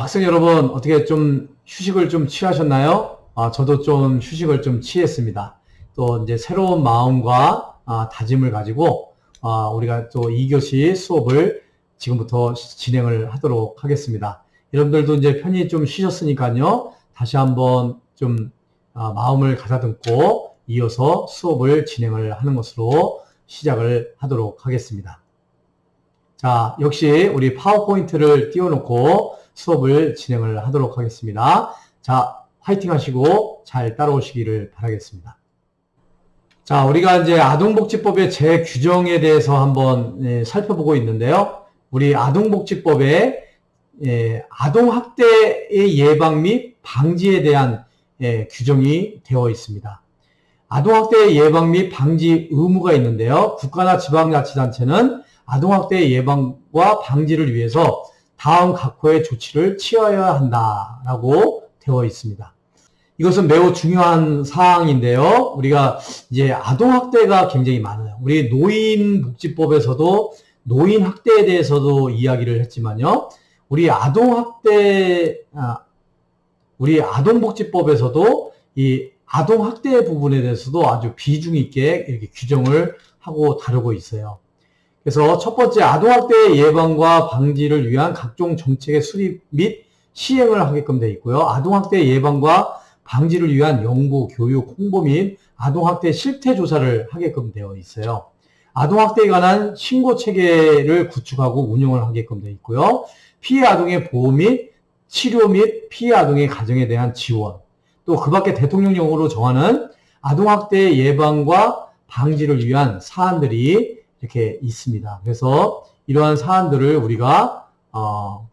학생 여러분, 어떻게 좀 휴식을 좀 취하셨나요? 저도 좀 휴식을 좀 취했습니다. 또 이제 새로운 마음과 다짐을 가지고 우리가 또 2교시 수업을 지금부터 진행을 하도록 하겠습니다. 여러분들도 이제 편히 좀 쉬셨으니까요. 다시 한번 좀 마음을 가다듬고 이어서 수업을 진행을 하는 것으로 시작을 하도록 하겠습니다. 자, 역시 우리 파워포인트를 띄워놓고 수업을 진행을 하도록 하겠습니다. 자, 화이팅 하시고 잘 따라오시기를 바라겠습니다. 자, 우리가 이제 아동복지법의 재규정에 대해서 한번 살펴보고 있는데요. 우리 아동복지법에 아동학대의 예방 및 방지에 대한 규정이 되어 있습니다. 아동학대 예방 및 방지 의무가 있는데요. 국가나 지방자치단체는 아동학대 예방과 방지를 위해서 다음 각호의 조치를 취하여야 한다라고 되어 있습니다. 이것은 매우 중요한 사항인데요. 우리가 이제 아동학대가 굉장히 많아요. 우리 노인복지법에서도 노인학대에 대해서도 이야기를 했지만요. 우리 아동복지법에서도 이 아동학대 부분에 대해서도 아주 비중 있게 이렇게 규정을 하고 다루고 있어요. 그래서 첫 번째, 아동학대 예방과 방지를 위한 각종 정책의 수립 및 시행을 하게끔 되어 있고요. 아동학대 예방과 방지를 위한 연구, 교육, 홍보 및 아동학대 실태조사를 하게끔 되어 있어요. 아동학대에 관한 신고체계를 구축하고 운영을 하게끔 되어 있고요. 피해 아동의 보호 및 치료 및 피해 아동의 가정에 대한 지원, 또 그 밖에 대통령령으로 정하는 아동학대 예방과 방지를 위한 사안들이 이렇게 있습니다. 그래서 이러한 사안들을 우리가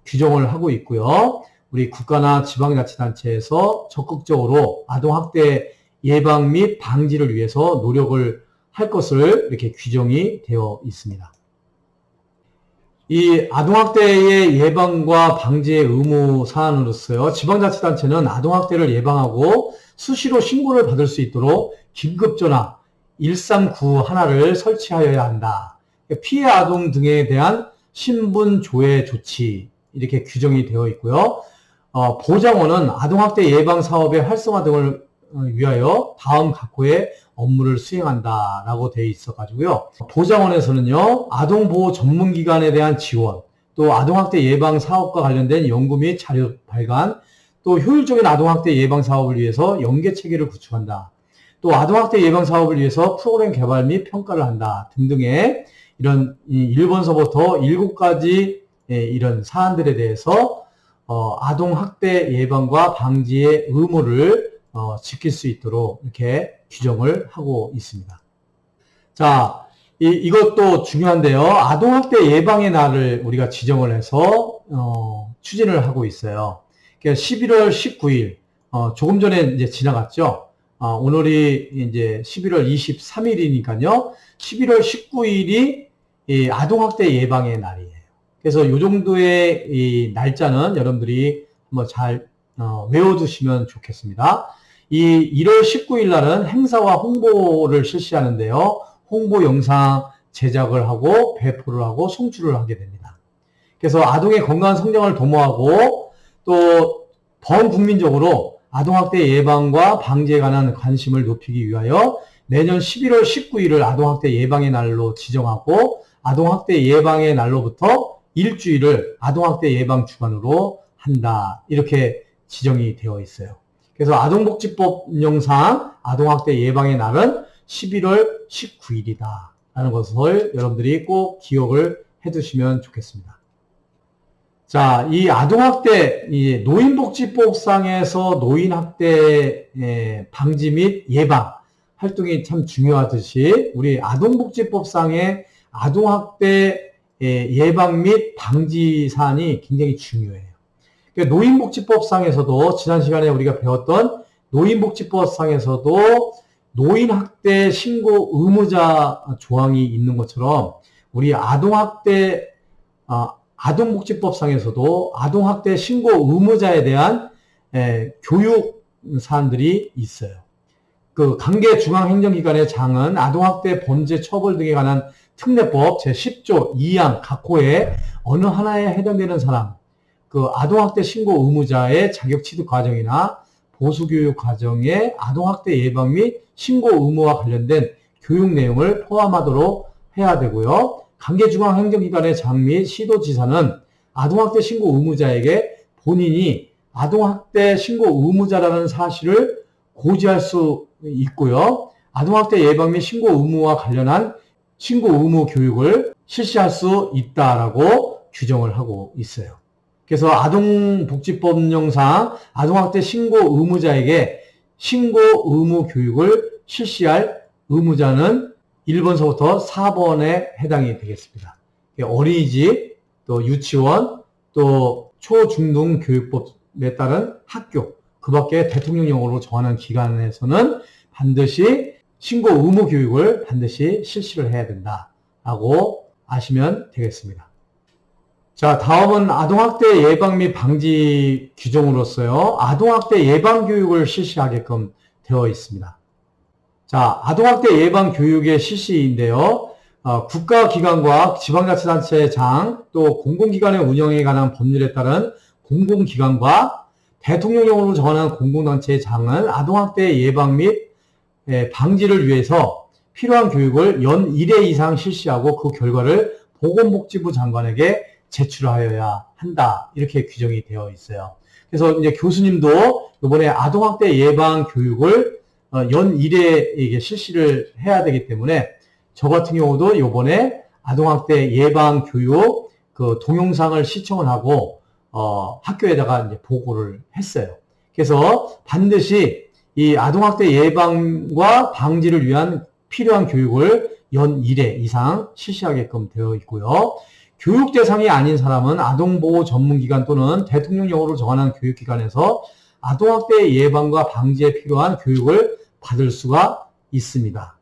규정을 하고 있고요. 우리 국가나 지방자치단체에서 적극적으로 아동학대 예방 및 방지를 위해서 노력을 할 것을 이렇게 규정이 되어 있습니다. 이 아동학대의 예방과 방지의 의무 사안으로서요. 지방자치단체는 아동학대를 예방하고 수시로 신고를 받을 수 있도록 긴급전화 1391를 설치하여야 한다. 피해 아동 등에 대한 신분 조회 조치 이렇게 규정이 되어 있고요. 보장원은 아동학대 예방 사업의 활성화 등을 위하여 다음 각호의 업무를 수행한다라고 되어 있어가지고요. 보장원에서는요, 아동보호 전문기관에 대한 지원, 또 아동학대 예방 사업과 관련된 연구 및 자료 발간, 또 효율적인 아동학대 예방 사업을 위해서 연계체계를 구축한다. 또 아동학대 예방 사업을 위해서 프로그램 개발 및 평가를 한다 등등의 이런 1번서부터 7가지 이런 사안들에 대해서 아동학대 예방과 방지의 의무를 지킬 수 있도록 이렇게 규정을 하고 있습니다. 자, 이것도 중요한데요. 아동학대 예방의 날을 우리가 지정을 해서 추진을 하고 있어요. 그러니까 11월 19일 조금 전에 이제 지나갔죠. 오늘이 이제 11월 23일이니까요. 11월 19일이 이 아동학대 예방의 날이에요. 그래서 이 정도의 이 날짜는 여러분들이 한번 잘 외워두시면 좋겠습니다. 이 1월 19일 날은 행사와 홍보를 실시하는데요. 홍보 영상 제작을 하고 배포를 하고 송출을 하게 됩니다. 그래서 아동의 건강한 성장을 도모하고 또 범국민적으로 아동학대 예방과 방지에 관한 관심을 높이기 위하여 내년 11월 19일을 아동학대 예방의 날로 지정하고 아동학대 예방의 날로부터 일주일을 아동학대 예방 주간으로 한다. 이렇게 지정이 되어 있어요. 그래서 아동복지법령상 아동학대 예방의 날은 11월 19일이다. 라는 것을 여러분들이 꼭 기억을 해두시면 좋겠습니다. 자, 이 아동학대, 이 노인복지법상에서 노인학대 방지 및 예방 활동이 참 중요하듯이 우리 아동복지법상의 아동학대 예방 및 방지 사안이 굉장히 중요해요. 그러니까 노인복지법상에서도 지난 시간에 우리가 배웠던 노인복지법상에서도 노인학대 신고 의무자 조항이 있는 것처럼 우리 아동복지법상에서도 아동학대 신고 의무자에 대한 교육 사안들이 있어요. 그 관계중앙행정기관의 장은 아동학대 범죄 처벌 등에 관한 특례법 제10조 2항 각호에 어느 하나에 해당되는 사람, 그 아동학대 신고 의무자의 자격 취득 과정이나 보수교육 과정의 아동학대 예방 및 신고 의무와 관련된 교육 내용을 포함하도록 해야 되고요. 관계중앙행정기관의 장 및 시도지사는 아동학대 신고 의무자에게 본인이 아동학대 신고 의무자라는 사실을 고지할 수 있고요. 아동학대 예방 및 신고 의무와 관련한 신고 의무 교육을 실시할 수 있다라고 규정을 하고 있어요. 그래서 아동복지법령상 아동학대 신고 의무자에게 신고 의무 교육을 실시할 의무자는 1번서부터 4번에 해당이 되겠습니다. 어린이집, 또 유치원, 또 초중등교육법에 따른 학교, 그 밖에 대통령령으로 정하는 기관에서는 반드시 신고 의무 교육을 반드시 실시를 해야 된다라고 아시면 되겠습니다. 자, 다음은 아동학대 예방 및 방지 규정으로서요. 아동학대 예방 교육을 실시하게끔 되어 있습니다. 자, 아동학대 예방 교육의 실시인데요. 국가기관과 지방자치단체의 장, 또 공공기관의 운영에 관한 법률에 따른 공공기관과 대통령령으로 정하는 공공단체의 장은 아동학대 예방 및 방지를 위해서 필요한 교육을 연 1회 이상 실시하고 그 결과를 보건복지부 장관에게 제출하여야 한다. 이렇게 규정이 되어 있어요. 그래서 이제 교수님도 이번에 아동학대 예방 교육을 연 1회 실시를 해야 되기 때문에 저 같은 경우도 이번에 아동학대 예방 교육 그 동영상을 시청을 하고 학교에다가 이제 보고를 했어요. 그래서 반드시 이 아동학대 예방과 방지를 위한 필요한 교육을 연 1회 이상 실시하게끔 되어 있고요. 교육 대상이 아닌 사람은 아동보호 전문기관 또는 대통령령으로 정하는 교육기관에서 아동학대 예방과 방지에 필요한 교육을 받을 수가 있습니다.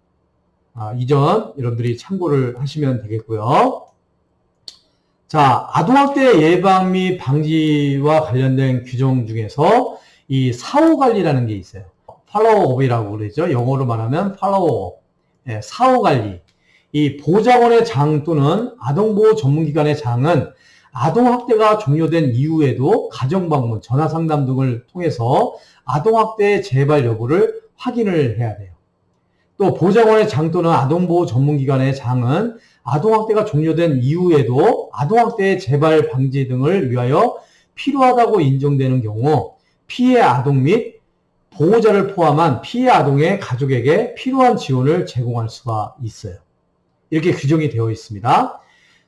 이 점 여러분들이 참고를 하시면 되겠고요. 자, 아동학대 예방 및 방지와 관련된 규정 중에서 이 사후관리라는 게 있어요. 팔로우업이라고 그러죠. 영어로 말하면 팔로우업. 사후관리. 이 보호자원의 장 또는 아동보호 전문기관의 장은 아동학대가 종료된 이후에도 가정방문, 전화상담 등을 통해서 아동학대의 재발 여부를 확인을 해야 돼요. 또 보호자원의 장 또는 아동보호 전문기관의 장은 아동학대가 종료된 이후에도 아동학대의 재발 방지 등을 위하여 필요하다고 인정되는 경우 피해 아동 및 보호자를 포함한 피해 아동의 가족에게 필요한 지원을 제공할 수가 있어요. 이렇게 규정이 되어 있습니다.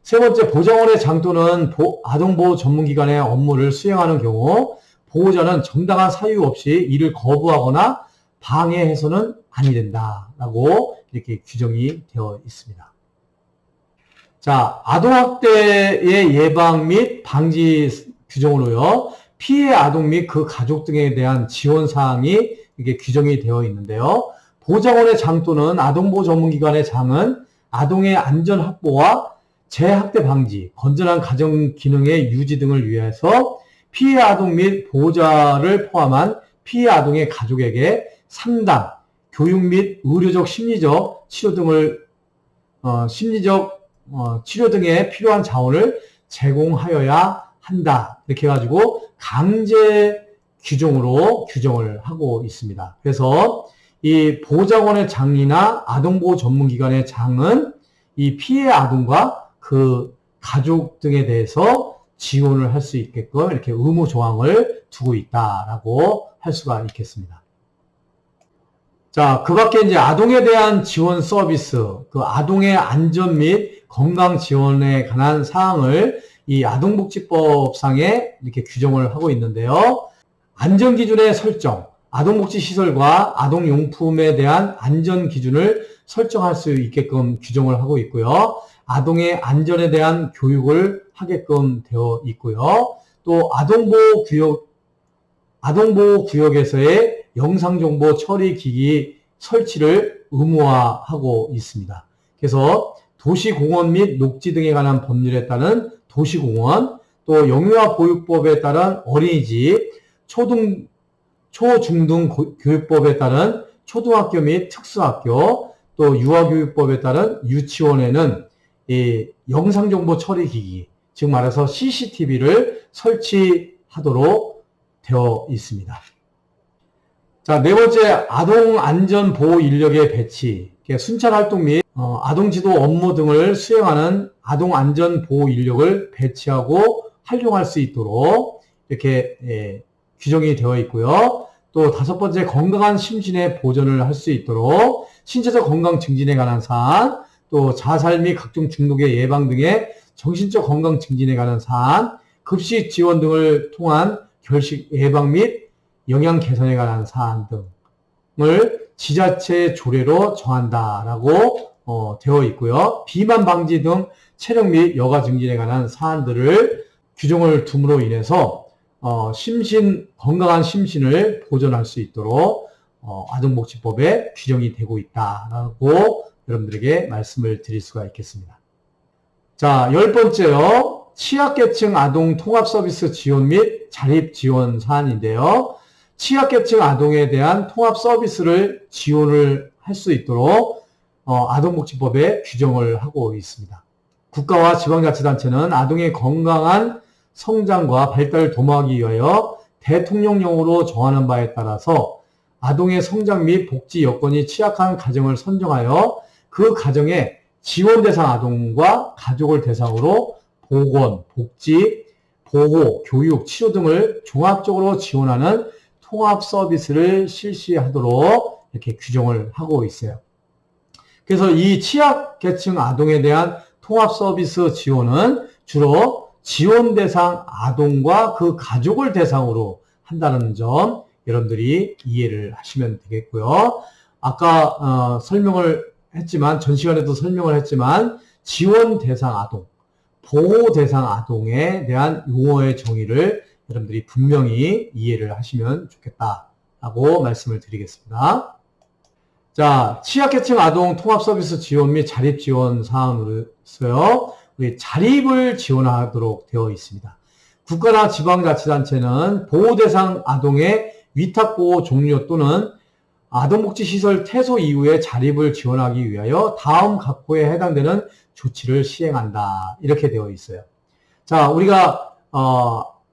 세 번째, 보호자원의 장 또는 아동보호 전문기관의 업무를 수행하는 경우 보호자는 정당한 사유 없이 이를 거부하거나 방해해서는 아니 된다라고 이렇게 규정이 되어 있습니다. 자, 아동학대의 예방 및 방지 규정으로요. 피해 아동 및 그 가족 등에 대한 지원 사항이 이게 규정이 되어 있는데요. 보호자원의 장 또는 아동보호 전문기관의 장은 아동의 안전 확보와 재학대 방지, 건전한 가정 기능의 유지 등을 위해서 피해 아동 및 보호자를 포함한 피해 아동의 가족에게 상담, 교육 및 의료적, 심리적 치료 등을 치료 등에 필요한 자원을 제공하여야 한다. 이렇게 해가지고 강제 규정으로 규정을 하고 있습니다. 그래서 이 보호자원의 장이나 아동보호 전문기관의 장은 이 피해 아동과 그 가족 등에 대해서 지원을 할 수 있게끔 이렇게 의무 조항을 두고 있다라고 할 수가 있겠습니다. 자, 그 밖에 이제 아동에 대한 지원 서비스, 그 아동의 안전 및 건강 지원에 관한 사항을 이 아동복지법상에 이렇게 규정을 하고 있는데요. 안전기준의 설정, 아동복지시설과 아동용품에 대한 안전기준을 설정할 수 있게끔 규정을 하고 있고요. 아동의 안전에 대한 교육을 하게끔 되어 있고요. 또 아동보호구역에서의 영상정보 처리 기기 설치를 의무화하고 있습니다. 그래서 도시공원 및 녹지 등에 관한 법률에 따른 도시공원, 또 영유아보육법에 따른 어린이집, 초중등 교육법에 따른 초등학교 및 특수학교, 또 유아교육법에 따른 유치원에는 이 영상정보 처리기기, 즉 말해서 CCTV를 설치하도록 되어 있습니다. 자, 네 번째, 아동 안전 보호 인력의 배치. 순찰 활동 및 아동 지도 업무 등을 수행하는 아동 안전 보호 인력을 배치하고 활용할 수 있도록 이렇게 규정이 되어 있고요. 또 다섯 번째, 건강한 심신의 보존을 할 수 있도록 신체적 건강 증진에 관한 사안, 또 자살 및 각종 중독의 예방 등의 정신적 건강 증진에 관한 사안, 급식 지원 등을 통한 결식 예방 및 영양 개선에 관한 사안 등을 지자체 조례로 정한다라고 되어 있고요. 비만 방지 등 체력 및 여가 증진에 관한 사안들을 규정을 둠으로 인해서 건강한 심신을 보존할 수 있도록 아동복지법에 규정이 되고 있다라고 여러분들에게 말씀을 드릴 수가 있겠습니다. 자, 10번째요. 취약계층 아동 통합서비스 지원 및 자립지원 사안인데요. 취약계층 아동에 대한 통합서비스를 지원을 할 수 있도록 아동복지법에 규정을 하고 있습니다. 국가와 지방자치단체는 아동의 건강한 성장과 발달을 도모하기 위하여 대통령령으로 정하는 바에 따라서 아동의 성장 및 복지 여건이 취약한 가정을 선정하여 그 가정의 지원 대상 아동과 가족을 대상으로 보건, 복지, 보호, 교육, 치료 등을 종합적으로 지원하는 통합 서비스를 실시하도록 이렇게 규정을 하고 있어요. 그래서 이 취약계층 아동에 대한 통합 서비스 지원은 주로 지원 대상 아동과 그 가족을 대상으로 한다는 점 여러분들이 이해를 하시면 되겠고요. 아까 설명을 했지만, 전 시간에도 설명을 했지만, 지원 대상 아동, 보호 대상 아동에 대한 용어의 정의를 여러분들이 분명히 이해를 하시면 좋겠다라고 말씀을 드리겠습니다. 자, 취약계층 아동 통합서비스 지원 및 자립지원 사항으로서요, 우리 자립을 지원하도록 되어 있습니다. 국가나 지방자치단체는 보호대상 아동의 위탁보호 종료 또는 아동복지시설 퇴소 이후에 자립을 지원하기 위하여 다음 각호에 해당되는 조치를 시행한다. 이렇게 되어 있어요. 자, 우리가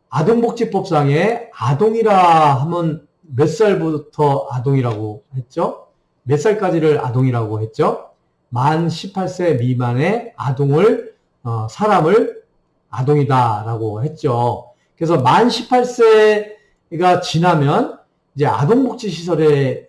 아동복지법상에 아동이라 하면 몇 살부터 아동이라고 했죠? 몇 살까지를 아동이라고 했죠? 만 18세 미만의 사람을 아동이다라고 했죠. 그래서 만 18세가 지나면 이제 아동복지시설에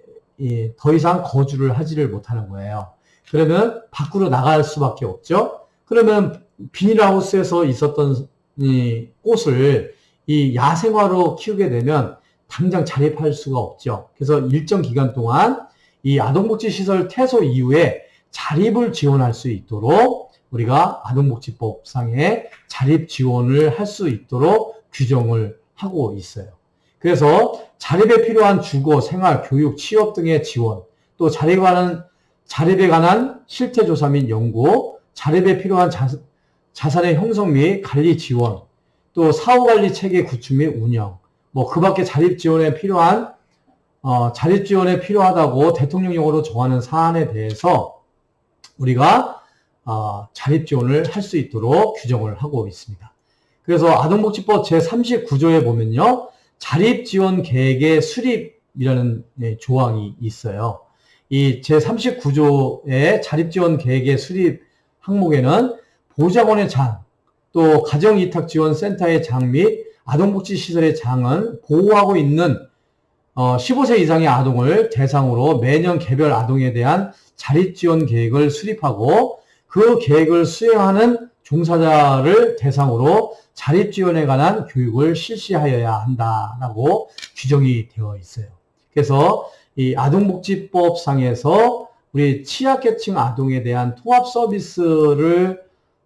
더 이상 거주를 하지를 못하는 거예요. 그러면 밖으로 나갈 수밖에 없죠. 그러면 비닐하우스에서 있었던 이 꽃을 이 야생화로 키우게 되면 당장 자립할 수가 없죠. 그래서 일정 기간 동안 이 아동복지시설 퇴소 이후에 자립을 지원할 수 있도록 우리가 아동복지법상에 자립 지원을 할 수 있도록 규정을 하고 있어요. 그래서 자립에 필요한 주거, 생활, 교육, 취업 등의 지원, 또 자립에 관한 실태조사 및 연구, 자립에 필요한 자산의 형성 및 관리 지원, 또 사후관리 체계 구축 및 운영, 그 밖에 자립 지원에 필요하다고 대통령령으로 정하는 사안에 대해서 우리가 자립 지원을 할 수 있도록 규정을 하고 있습니다. 그래서 아동복지법 제39조에 보면요, 자립 지원 계획의 수립이라는 조항이 있어요. 이 제39조의 자립 지원 계획의 수립 항목에는 보호자원의 장, 또 가정이탁지원센터의 장 및 아동복지시설의 장은 보호하고 있는 15세 이상의 아동을 대상으로 매년 개별 아동에 대한 자립지원 계획을 수립하고 그 계획을 수행하는 종사자를 대상으로 자립지원에 관한 교육을 실시하여야 한다라고 규정이 되어 있어요. 그래서 이 아동복지법상에서 우리 취약계층 아동에 대한 통합 서비스를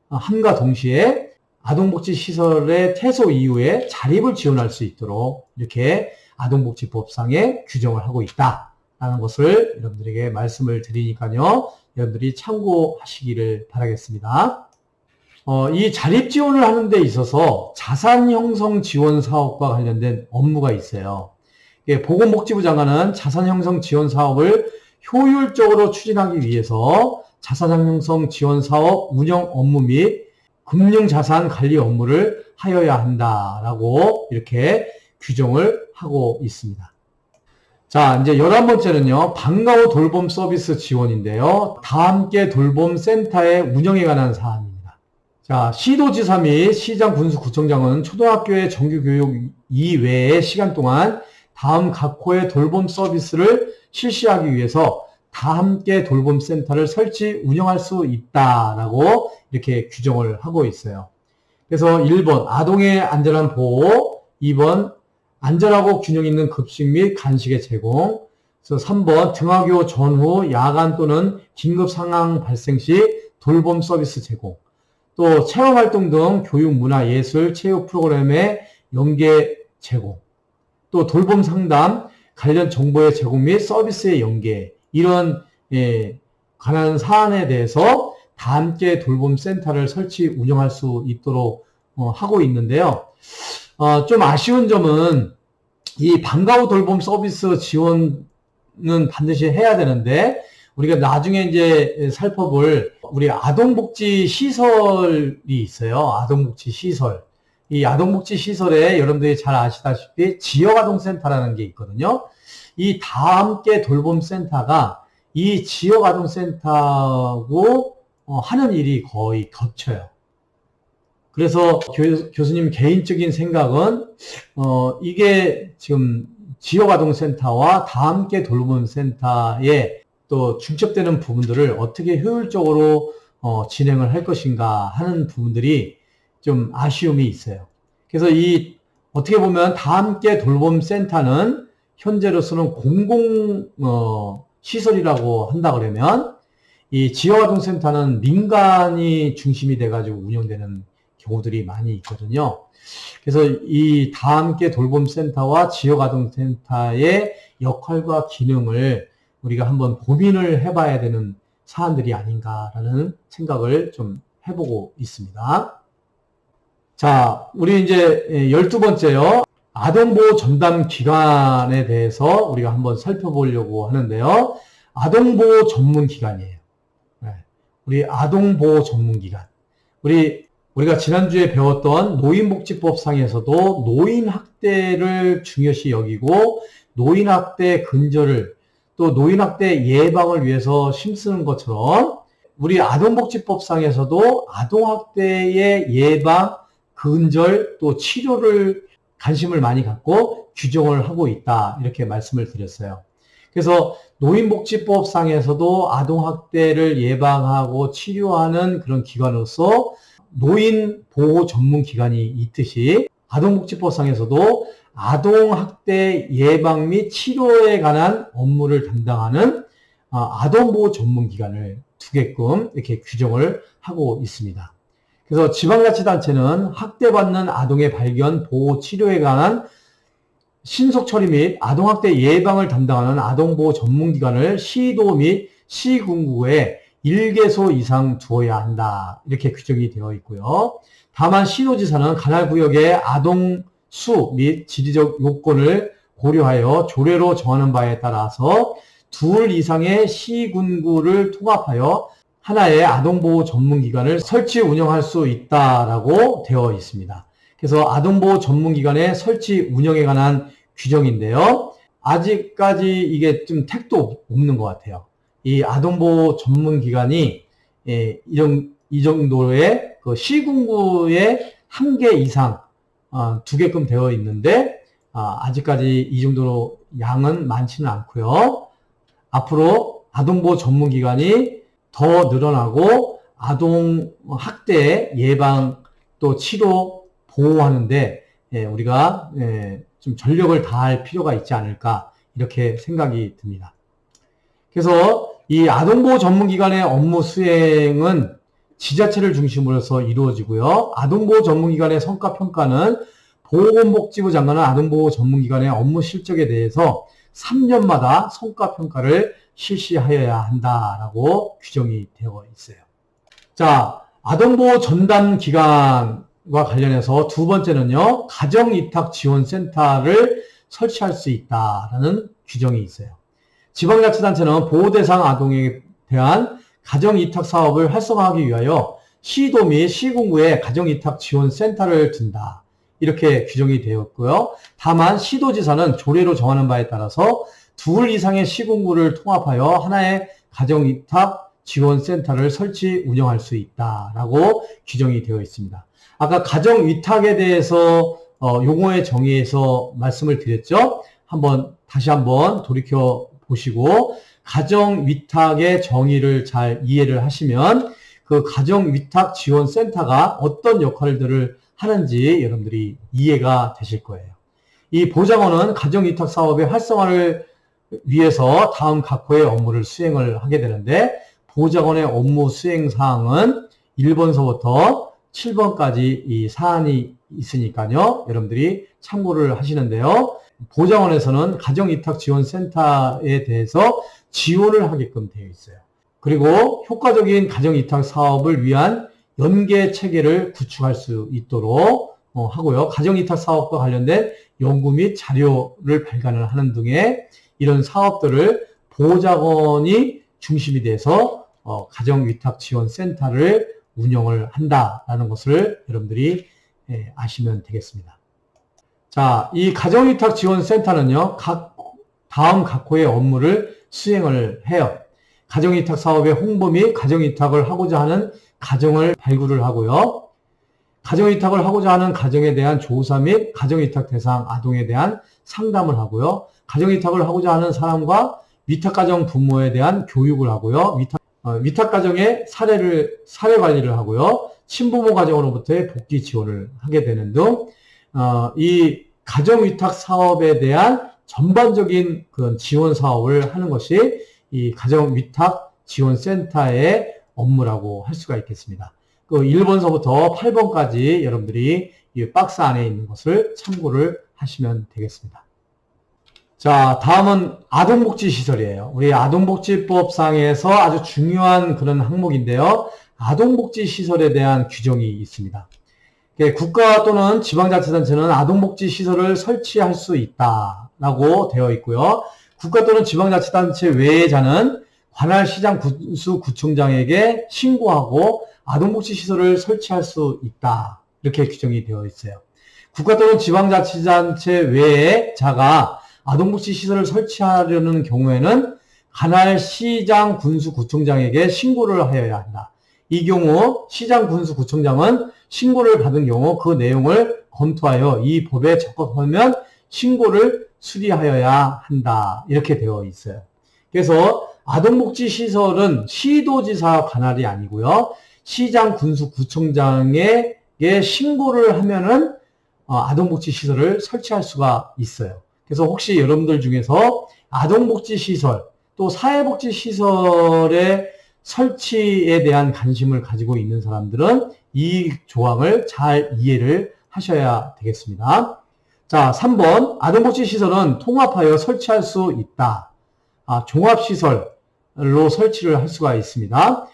함과 동시에 아동복지시설의 퇴소 이후에 자립을 지원할 수 있도록 이렇게 아동복지법상에 규정을 하고 있다라는 것을 여러분들에게 말씀을 드리니까요. 여러분들이 참고하시기를 바라겠습니다. 이 자립 지원을 하는 데 있어서 자산 형성 지원 사업과 관련된 업무가 있어요. 보건복지부 장관은 자산 형성 지원 사업을 효율적으로 추진하기 위해서 자산 형성 지원 사업 운영 업무 및 금융자산 관리 업무를 하여야 한다라고 이렇게 규정을 하고 있습니다. 자, 이제 11번째는요, 방과 후 돌봄 서비스 지원인데요. 다함께 돌봄 센터의 운영에 관한 사안입니다. 자, 시도지사 및 시장 군수구청장은 초등학교의 정규교육 이외의 시간 동안 다음 각 호의 돌봄 서비스를 실시하기 위해서 다함께 돌봄 센터를 설치, 운영할 수 있다라고 이렇게 규정을 하고 있어요. 그래서 1번, 아동의 안전한 보호, 2번, 안전하고 균형 있는 급식 및 간식의 제공, 그래서 3번, 등하교 전후 야간 또는 긴급 상황 발생 시 돌봄 서비스 제공, 또 체험활동 등 교육, 문화, 예술, 체육 프로그램의 연계 제공, 또 돌봄 상담, 관련 정보의 제공 및 서비스의 연계, 이런 관한 사안에 대해서 다함께 돌봄 센터를 설치, 운영할 수 있도록 하고 있는데요. 좀 아쉬운 점은 이 방과 후 돌봄 서비스 지원은 반드시 해야 되는데, 우리가 나중에 이제 살펴볼 우리 아동복지 시설이 있어요. 아동복지 시설. 이 아동복지 시설에 여러분들이 잘 아시다시피 지역아동센터라는 게 있거든요. 이 다함께 돌봄 센터가 이 지역아동센터하고 하는 일이 거의 겹쳐요. 그래서 교수님 개인적인 생각은 이게 지금 지역아동센터와 다함께 돌봄 센터에 또 중첩되는 부분들을 어떻게 효율적으로 진행을 할 것인가 하는 부분들이 좀 아쉬움이 있어요. 그래서 이 어떻게 보면 다함께 돌봄 센터는 현재로서는 공공 시설이라고 한다 그러면, 이 지역아동센터는 민간이 중심이 돼가지고 운영되는 경우들이 많이 있거든요. 그래서 이 다함께 돌봄 센터와 지역아동센터의 역할과 기능을 우리가 한번 고민을 해봐야 되는 사안들이 아닌가라는 생각을 좀 해보고 있습니다. 자, 우리 이제 12번째요. 아동보호 전담 기관에 대해서 우리가 한번 살펴보려고 하는데요. 아동보호 전문 기관이에요. 우리 아동보호 전문 기관. 우리가 지난주에 배웠던 노인복지법상에서도 노인학대를 중요시 여기고 노인학대 근절을, 또 노인학대 예방을 위해서 힘쓰는 것처럼 우리 아동복지법상에서도 아동학대의 예방, 근절, 또 치료를 관심을 많이 갖고 규정을 하고 있다, 이렇게 말씀을 드렸어요. 그래서 노인복지법상에서도 아동학대를 예방하고 치료하는 그런 기관으로서 노인보호 전문기관이 있듯이 아동복지법상에서도 아동학대 예방 및 치료에 관한 업무를 담당하는 아동보호 전문기관을 두게끔 이렇게 규정을 하고 있습니다. 그래서 지방자치단체는 학대받는 아동의 발견, 보호, 치료에 관한 신속 처리 및 아동학대 예방을 담당하는 아동보호 전문기관을 시도 및 시군구에 1개소 이상 두어야 한다, 이렇게 규정이 되어 있고요. 다만 시도지사는 관할 구역의 아동 수 및 지리적 요건을 고려하여 조례로 정하는 바에 따라서 2 이상의 시군구를 통합하여 하나의 아동보호 전문기관을 설치 운영할 수 있다라고 되어 있습니다. 그래서 아동보호 전문기관의 설치 운영에 관한 규정인데요. 아직까지 이게 좀 택도 없는 것 같아요. 이 아동보호 전문기관이 이 정도의 그 시군구에 1개 이상 두게끔 되어 있는데 아직까지 이 정도로 양은 많지는 않고요. 앞으로 아동보호 전문기관이 더 늘어나고 아동 학대 예방 또 치료 보호하는데 우리가 좀 전력을 다할 필요가 있지 않을까, 이렇게 생각이 듭니다. 그래서 이 아동보호 전문기관의 업무 수행은 지자체를 중심으로 해서 이루어지고요. 아동보호 전문기관의 성과평가는 보건복지부 장관은 아동보호 전문기관의 업무 실적에 대해서 3년마다 성과평가를 실시하여야 한다라고 규정이 되어 있어요. 자, 아동보호 전담 기관과 관련해서 두 번째는요, 가정이탁지원센터를 설치할 수 있다라는 규정이 있어요. 지방자치단체는 보호대상 아동에 대한 가정이탁 사업을 활성화하기 위하여 시도 및 시군구에 가정위탁지원센터를 둔다. 이렇게 규정이 되었고요. 다만 시도지사는 조례로 정하는 바에 따라서 둘 이상의 시군구를 통합하여 하나의 가정위탁지원센터를 설치 운영할 수 있다라고 규정이 되어 있습니다. 아까 가정위탁에 대해서 용어의 정의에서 말씀을 드렸죠. 다시 한번 돌이켜 보시고 가정위탁의 정의를 잘 이해를 하시면 그 가정위탁지원센터가 어떤 역할들을 하는지 여러분들이 이해가 되실 거예요. 이 보좌관은 가정위탁 사업의 활성화를 위해서 다음 각호의 업무를 수행을 하게 되는데 보좌관의 업무 수행 사항은 1번서부터 7번까지 이 사안이 있으니까요. 여러분들이 참고를 하시는데요. 보좌관에서는 가정위탁지원센터에 대해서 지원을 하게끔 되어 있어요. 그리고 효과적인 가정위탁 사업을 위한 연계 체계를 구축할 수 있도록 하고요. 가정위탁 사업과 관련된 연구 및 자료를 발간을 하는 등의 이런 사업들을 보좌관이 중심이 돼서 가정위탁지원센터를 운영을 한다라는 것을 여러분들이 아시면 되겠습니다. 자, 이 가정위탁지원센터는요, 다음 각호의 업무를 수행을 해요. 가정위탁 사업의 홍보 및 가정위탁을 하고자 하는 가정을 발굴을 하고요. 가정위탁을 하고자 하는 가정에 대한 조사 및 가정위탁 대상 아동에 대한 상담을 하고요. 가정위탁을 하고자 하는 사람과 위탁가정 부모에 대한 교육을 하고요. 위탁가정의 사례 관리를 하고요. 친부모 가정으로부터의 복지 지원을 하게 되는 등, 이 가정위탁 사업에 대한 전반적인 그런 지원 사업을 하는 것이 이 가정위탁지원센터의 업무라고 할 수가 있겠습니다. 그 1번서부터 8번까지 여러분들이 이 박스 안에 있는 것을 참고를 하시면 되겠습니다. 자, 다음은 아동복지시설이에요. 우리 아동복지법상에서 아주 중요한 그런 항목인데요. 아동복지시설에 대한 규정이 있습니다. 국가 또는 지방자치단체는 아동복지시설을 설치할 수 있다라고 되어 있고요. 국가 또는 지방자치단체 외자는 관할 시장 군수 구청장에게 신고하고 아동복지시설을 설치할 수 있다. 이렇게 규정이 되어 있어요. 국가 또는 지방자치단체 외자가 아동복지시설을 설치하려는 경우에는 관할 시장 군수 구청장에게 신고를 하여야 한다. 이 경우 시장 군수 구청장은 신고를 받은 경우 그 내용을 검토하여 이 법에 적합하면 신고를 수리하여야 한다. 이렇게 되어 있어요. 그래서 아동복지시설은 시도지사 관할이 아니고요. 시장 군수 구청장에게 신고를 하면은 아동복지시설을 설치할 수가 있어요. 그래서 혹시 여러분들 중에서 아동복지시설 또 사회복지시설의 설치에 대한 관심을 가지고 있는 사람들은 이 조항을 잘 이해를 하셔야 되겠습니다. 자, 3번 아동복지시설은 통합하여 설치할 수 있다. 종합시설로 설치를 할 수가 있습니다.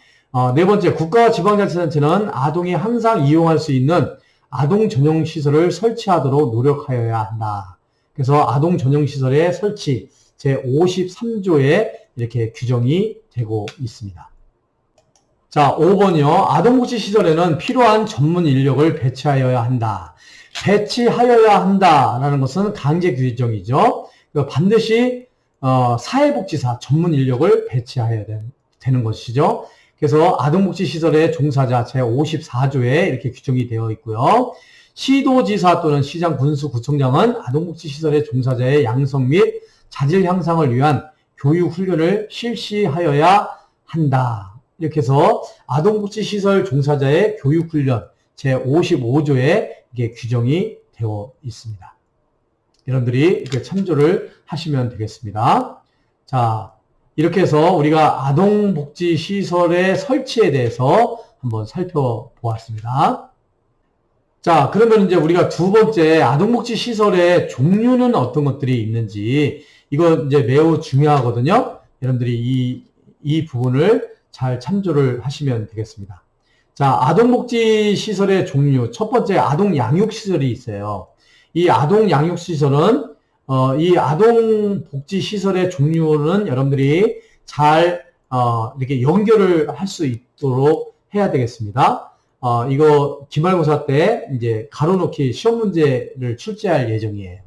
네 번째, 국가와 지방자치단체는 아동이 항상 이용할 수 있는 아동 전용 시설을 설치하도록 노력하여야 한다. 그래서 아동 전용 시설의 설치 제53조에 이렇게 규정이 되고 있습니다. 자, 5번이요. 아동복지시설에는 필요한 전문 인력을 배치하여야 한다. 배치하여야 한다라는 것은 강제 규정이죠. 반드시 사회복지사 전문 인력을 배치해야 되는 것이죠. 그래서 아동복지시설의 종사자 제54조에 이렇게 규정이 되어 있고요. 시도지사 또는 시장 군수구청장은 아동복지시설의 종사자의 양성 및 자질 향상을 위한 교육 훈련을 실시하여야 한다. 이렇게 해서 아동복지시설 종사자의 교육 훈련 제55조에 이게 규정이 되어 있습니다. 여러분들이 이렇게 참조를 하시면 되겠습니다. 자, 이렇게 해서 우리가 아동복지시설의 설치에 대해서 한번 살펴보았습니다. 자, 그러면 이제 우리가 두 번째 아동복지시설의 종류는 어떤 것들이 있는지 이거 이제 매우 중요하거든요. 여러분들이 이 부분을 잘 참조를 하시면 되겠습니다. 자, 아동복지시설의 종류. 첫 번째 아동양육시설이 있어요. 이 아동양육시설은 이 아동복지시설의 종류는 여러분들이 잘 이렇게 연결을 할 수 있도록 해야 되겠습니다. 이거 기말고사 때 이제 가로놓기 시험 문제를 출제할 예정이에요.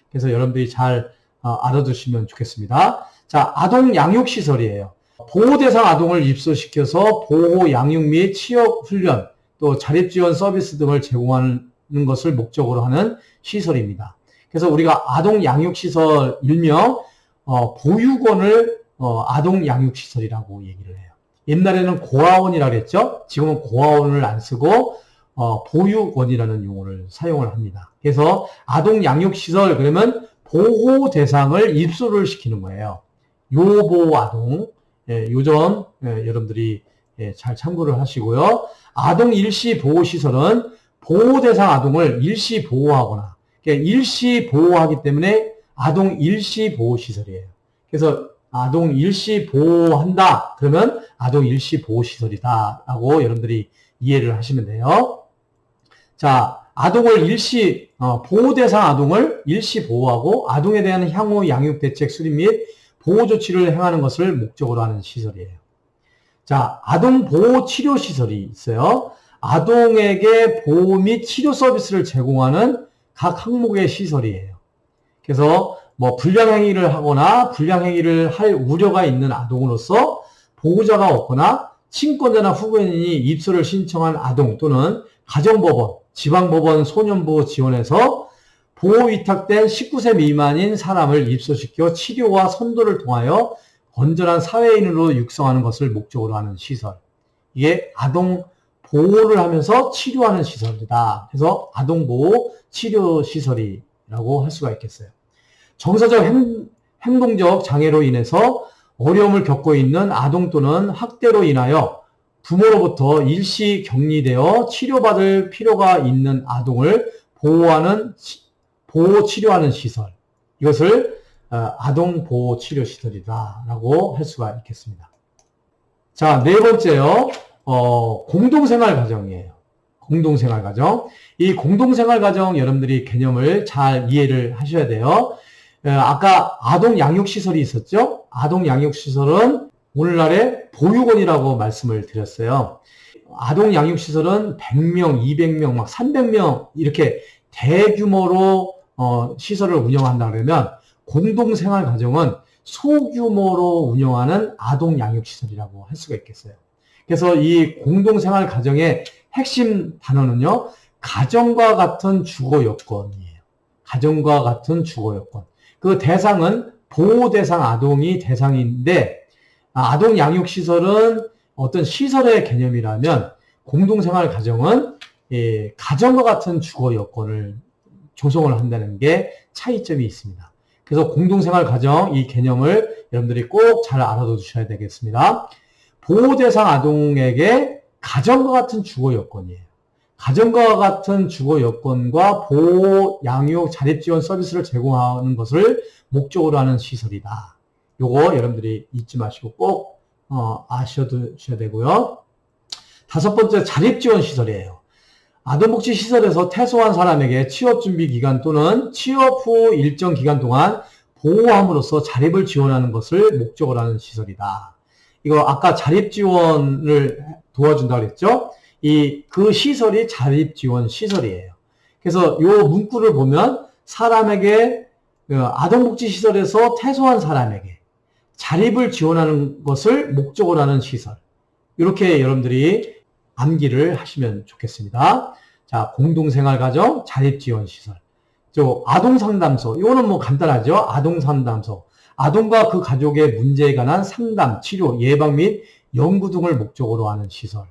그래서 여러분들이 잘 알아두시면 좋겠습니다. 자, 아동 양육시설이에요. 보호대상 아동을 입소시켜서 보호, 양육 및 취업 훈련, 또 자립지원 서비스 등을 제공하는 것을 목적으로 하는 시설입니다. 그래서 우리가 아동 양육시설 일명 보육원을 아동 양육시설이라고 얘기를 해요. 옛날에는 고아원이라고 했죠. 지금은 고아원을 안 쓰고 보육원이라는 용어를 사용을 합니다. 그래서 아동 양육시설 그러면 보호 대상을 입소를 시키는 거예요. 요보 아동, 요점 여러분들이 잘 참고를 하시고요. 아동 일시 보호시설은 보호 대상 아동을 일시 보호하거나 그러니까 일시 보호하기 때문에 아동 일시 보호시설이에요. 그래서 아동 일시 보호한다 그러면 아동 일시 보호시설이다 라고 여러분들이 이해를 하시면 돼요. 자, 아동을 일시 보호 대상 아동을 일시 보호하고 아동에 대한 향후 양육 대책 수립 및 보호 조치를 행하는 것을 목적으로 하는 시설이에요. 자, 아동 보호 치료 시설이 있어요. 아동에게 보호 및 치료 서비스를 제공하는 각 항목의 시설이에요. 그래서 뭐 불량행위를 하거나 불량행위를 할 우려가 있는 아동으로서 보호자가 없거나 친권자나 후견인이 입소를 신청한 아동 또는 가정법원, 지방법원 소년보호 지원에서 보호 위탁된 19세 미만인 사람을 입소시켜 치료와 선도를 통하여 건전한 사회인으로 육성하는 것을 목적으로 하는 시설. 이게 아동 보호를 하면서 치료하는 시설이다. 그래서 아동보호 치료시설이라고 할 수가 있겠어요. 정서적 행동적 장애로 인해서 어려움을 겪고 있는 아동 또는 학대로 인하여 부모로부터 일시 격리되어 치료받을 필요가 있는 아동을 보호 치료하는 시설. 이것을 아동 보호 치료 시설이다라고 할 수가 있겠습니다. 자, 네 번째요. 공동생활 가정이에요. 공동생활 가정. 이 공동생활 가정 여러분들이 개념을 잘 이해를 하셔야 돼요. 아까 아동 양육시설이 있었죠? 아동 양육시설은 오늘날의 보육원이라고 말씀을 드렸어요. 아동 양육시설은 100명, 200명, 막 300명 이렇게 대규모로 시설을 운영한다 그러면 공동생활 가정은 소규모로 운영하는 아동 양육시설이라고 할 수가 있겠어요. 그래서 이 공동생활 가정의 핵심 단어는요, 가정과 같은 주거 여건이에요. 가정과 같은 주거 여건. 그 대상은 보호 대상 아동이 대상인데, 아동 양육시설은 어떤 시설의 개념이라면, 공동생활 가정은 가정과 같은 주거 여건을 조성을 한다는 게 차이점이 있습니다. 그래서 공동생활 가정 이 개념을 여러분들이 꼭 잘 알아두셔야 되겠습니다. 보호 대상 아동에게 가정과 같은 주거 여건이에요. 가정과 같은 주거 여건과 보호, 양육, 자립지원 서비스를 제공하는 것을 목적으로 하는 시설이다. 요거 여러분들이 잊지 마시고 꼭 아셔두셔야 되고요. 다섯 번째, 자립지원 시설이에요. 아동복지시설에서 퇴소한 사람에게 취업준비 기간 또는 취업 후 일정 기간 동안 보호함으로써 자립을 지원하는 것을 목적으로 하는 시설이다. 이거 아까 자립지원을 도와준다고 그랬죠? 그 시설이 자립지원 시설이에요. 그래서 요 문구를 보면 사람에게 아동복지시설에서 퇴소한 사람에게 자립을 지원하는 것을 목적으로 하는 시설. 이렇게 여러분들이 암기를 하시면 좋겠습니다. 자, 공동생활가정, 자립지원시설. 아동상담소. 이거는 뭐 간단하죠? 아동상담소. 아동과 그 가족의 문제에 관한 상담, 치료, 예방 및 연구 등을 목적으로 하는 시설.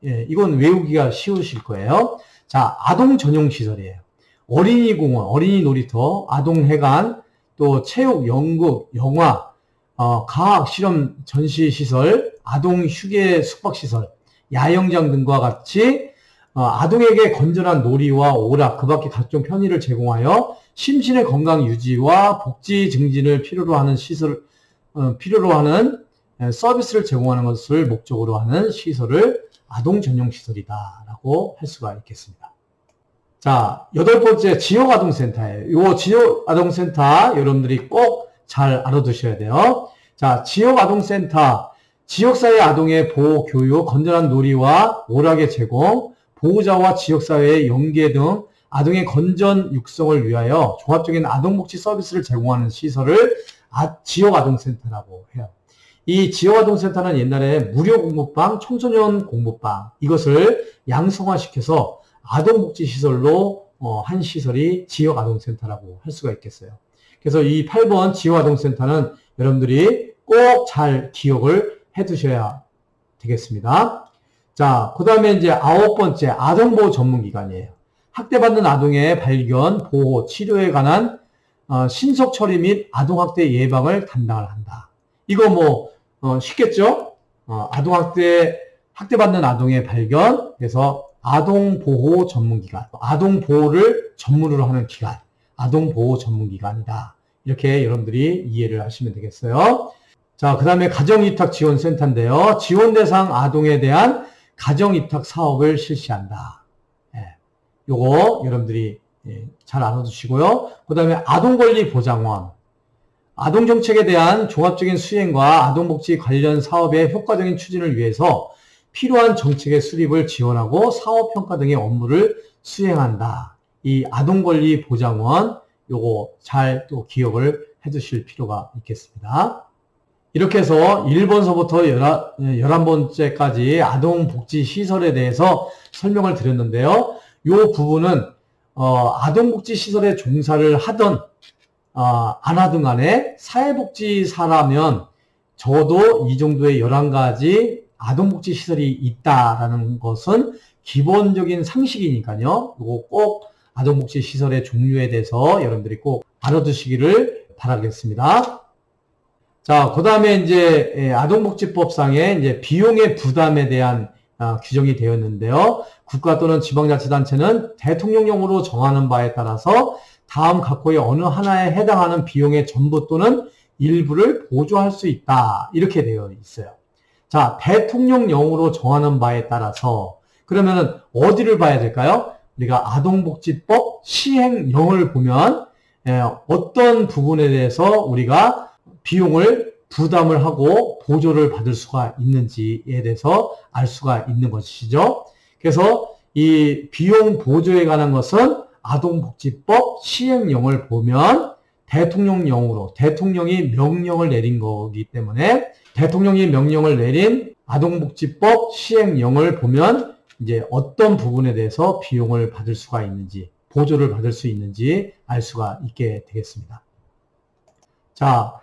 예, 이건 외우기가 쉬우실 거예요. 자, 아동 전용 시설이에요. 어린이 공원, 어린이 놀이터, 아동 해관, 또 체육, 연극, 영화, 과학 실험 전시 시설, 아동 휴게 숙박 시설, 야영장 등과 같이 아동에게 건전한 놀이와 오락, 그 밖에 각종 편의를 제공하여 심신의 건강 유지와 복지 증진을 필요로 하는 서비스를 제공하는 것을 목적으로 하는 시설을 아동 전용 시설이다라고 할 수가 있겠습니다. 자, 여덟 번째 지역아동센터예요. 이 지역아동센터 여러분들이 꼭 잘 알아두셔야 돼요. 자, 지역아동센터, 지역사회 아동의 보호, 교육, 건전한 놀이와 오락의 제공, 보호자와 지역사회의 연계 등 아동의 건전 육성을 위하여 종합적인 아동복지 서비스를 제공하는 시설을 지역아동센터라고 해요. 이 지역아동센터는 옛날에 무료 공부방, 청소년 공부방 이것을 양성화시켜서 아동복지시설로 한 시설이 지역아동센터라고 할 수가 있겠어요. 그래서 이 8번 지역아동센터는 여러분들이 꼭 잘 기억을 해 두셔야 되겠습니다. 자, 그 다음에 이제 9번째 아동보호 전문기관이에요. 학대받는 아동의 발견, 보호, 치료에 관한 신속 처리 및 아동학대 예방을 담당을 한다. 이거 쉽겠죠? 학대받는 아동의 발견, 그래서 아동보호 전문기관, 아동보호를 전문으로 하는 기관, 아동보호 전문기관이다. 이렇게 여러분들이 이해를 하시면 되겠어요. 자, 그 다음에 가정위탁지원센터인데요. 지원대상 아동에 대한 가정위탁 사업을 실시한다. 요거 여러분들이 잘 알아두시고요. 그 다음에 아동권리보장원, 아동정책에 대한 종합적인 수행과 아동복지 관련 사업의 효과적인 추진을 위해서 필요한 정책의 수립을 지원하고 사업평가 등의 업무를 수행한다. 이 아동권리보장원 요거 잘 또 기억을 해 두실 필요가 있겠습니다. 이렇게 해서 1번서부터 11번째까지 아동복지시설에 대해서 설명을 드렸는데요. 이 부분은 아동복지시설에 종사를 하던 안 하든 간에 사회복지사라면 적어도 이 정도의 11가지 아동복지시설이 있다라는 것은 기본적인 상식이니까요. 이거 꼭 아동복지시설의 종류에 대해서 여러분들이 꼭 알아두시기를 바라겠습니다. 자, 그 다음에 이제 아동복지법상의 이제 비용의 부담에 대한 규정이 되었는데요. 국가 또는 지방자치단체는 대통령령으로 정하는 바에 따라서 다음 각호의 어느 하나에 해당하는 비용의 전부 또는 일부를 보조할 수 있다. 이렇게 되어 있어요. 자, 대통령령으로 정하는 바에 따라서 그러면은 어디를 봐야 될까요? 우리가 아동복지법 시행령을 보면 어떤 부분에 대해서 우리가 비용을 부담을 하고 보조를 받을 수가 있는지에 대해서 알 수가 있는 것이죠. 그래서 이 비용 보조에 관한 것은 아동복지법 시행령을 보면 대통령령으로 대통령이 명령을 내린 거기 때문에 대통령이 명령을 내린 아동복지법 시행령을 보면 이제 어떤 부분에 대해서 비용을 받을 수가 있는지 보조를 받을 수 있는지 알 수가 있게 되겠습니다. 자,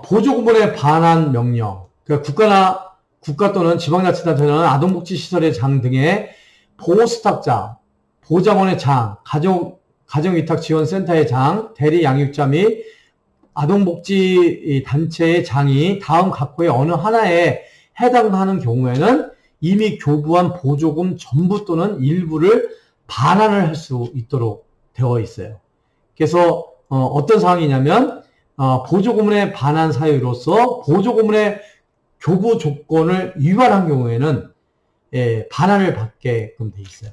보조구분에 반한 명령. 그러니까 국가 또는 지방자치단체는 아동복지시설의 장 등의 보호수탁자, 보장원의 장, 가정위탁지원센터의 장, 대리양육자 및 아동복지 단체의 장이 다음 각호의 어느 하나에 해당하는 경우에는 이미 교부한 보조금 전부 또는 일부를 반환을 할 수 있도록 되어 있어요. 그래서 어떤 상황이냐면 보조금의 반환 사유로서 보조금의 교부 조건을 위반한 경우에는 반환을 받게끔 돼 있어요.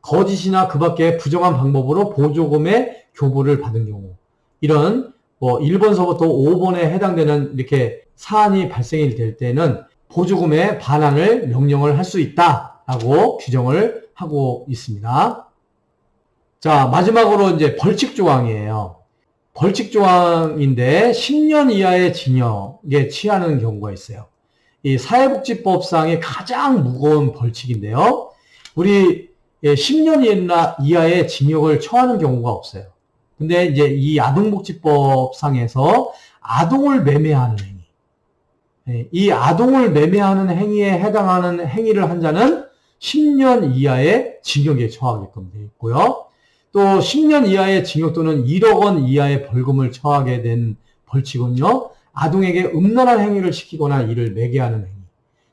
거짓이나 그 밖에 부정한 방법으로 보조금의 교부를 받은 경우 이런 1번서부터 5번에 해당되는 이렇게 사안이 발생이 될 때는 보조금의 반환을 명령을 할 수 있다라고 규정을 하고 있습니다. 자, 마지막으로 이제 벌칙 조항이에요. 벌칙 조항인데 10년 이하의 징역에 취하는 경우가 있어요. 이 사회복지법상의 가장 무거운 벌칙인데요. 우리 10년 이하의 징역을 처하는 경우가 없어요. 근데 이제 이 아동복지법상에서 아동을 매매하는 행위. 이 아동을 매매하는 행위에 해당하는 행위를 한 자는 10년 이하의 징역에 처하게끔 되어 있고요. 또 10년 이하의 징역 또는 1억 원 이하의 벌금을 처하게 된 벌칙은요. 아동에게 음란한 행위를 시키거나 이를 매개하는 행위.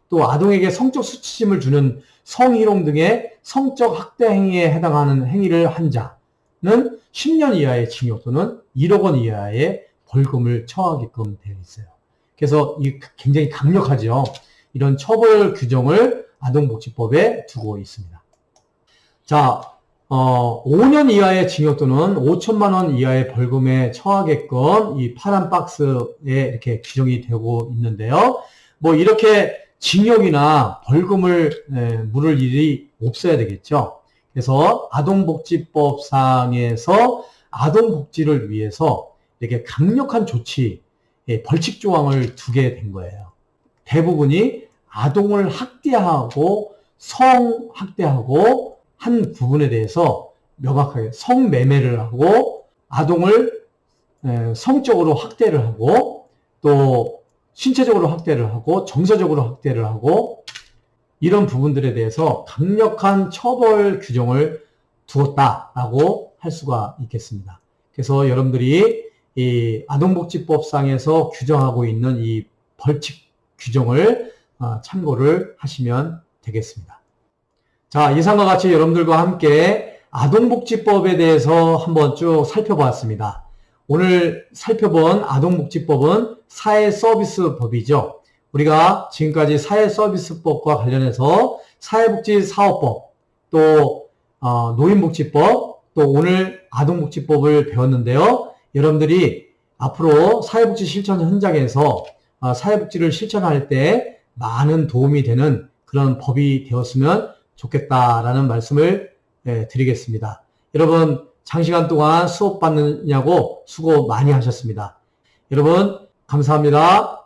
또 아동에게 성적 수치심을 주는 성희롱 등의 성적 학대 행위에 해당하는 행위를 한 자는 10년 이하의 징역 또는 1억 원 이하의 벌금을 처하게끔 되어 있어요. 그래서 굉장히 강력하죠. 이런 처벌 규정을 아동복지법에 두고 있습니다. 자, 5년 이하의 징역 또는 5천만 원 이하의 벌금에 처하게끔 이 파란 박스에 이렇게 규정이 되고 있는데요. 이렇게 징역이나 벌금을 물을 일이 없어야 되겠죠. 그래서 아동복지법상에서 아동복지를 위해서 이렇게 강력한 조치, 벌칙 조항을 두게 된 거예요. 대부분이 아동을 학대하고 성학대하고 한 부분에 대해서 명확하게 성매매를 하고 아동을 성적으로 학대를 하고 또 신체적으로 학대를 하고 정서적으로 학대를 하고 이런 부분들에 대해서 강력한 처벌 규정을 두었다라고 할 수가 있겠습니다. 그래서 여러분들이 이 아동복지법상에서 규정하고 있는 이 벌칙 규정을 참고를 하시면 되겠습니다. 자, 이상과 같이 여러분들과 함께 아동복지법에 대해서 한번 쭉 살펴보았습니다. 오늘 살펴본 아동복지법은 사회서비스법이죠. 우리가 지금까지 사회서비스법과 관련해서 사회복지사업법, 또 노인복지법, 또 오늘 아동복지법을 배웠는데요. 여러분들이 앞으로 사회복지 실천 현장에서 사회복지를 실천할 때 많은 도움이 되는 그런 법이 되었으면 좋겠다라는 말씀을 드리겠습니다. 여러분 장시간 동안 수업 받느냐고 수고 많이 하셨습니다. 여러분 감사합니다.